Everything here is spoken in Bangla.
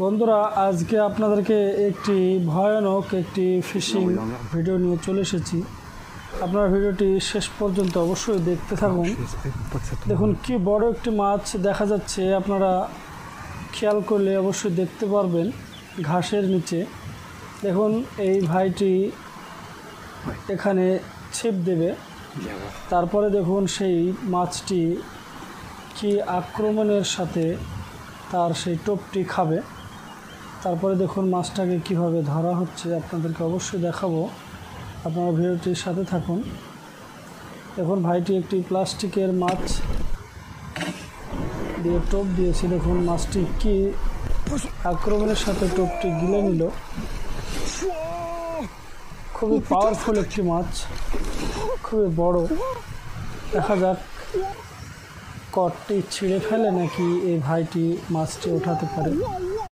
বন্ধুরা, আজকে আপনাদেরকে একটি ভয়ানক একটি ফিশিং ভিডিও নিয়ে চলে এসেছি। আপনারা ভিডিওটি শেষ পর্যন্ত অবশ্যই দেখতে থাকুন। দেখুন কি বড় একটি মাছ দেখা যাচ্ছে, আপনারা খেয়াল করলে অবশ্যই দেখতে পারবেন ঘাসের নিচে। দেখুন এই ভাইটি এখানে ছিপ দেবে, তারপরে দেখুন সেই মাছটি কি আক্রমণের সাথে তার সেই টোপটি খাবে। তারপরে দেখুন মাছটাকে কিভাবে ধরা হচ্ছে, আপনাদেরকে অবশ্যই দেখাবো, আপনারা ভিডিওটির সাথে থাকুন। দেখুন ভাইটি একটি প্লাস্টিকের মাছ দিয়ে টোপ দিয়েছে। দেখুন মাছটি কি আক্রমণের সাথে টোপটি গিলে নিল। খুবই পাওয়ারফুল একটি মাছ, খুবই বড়। দেখা যাক কটটি ছিঁড়ে ফেলে নাকি এই ভাইটি মাছটি ওঠাতে পারে।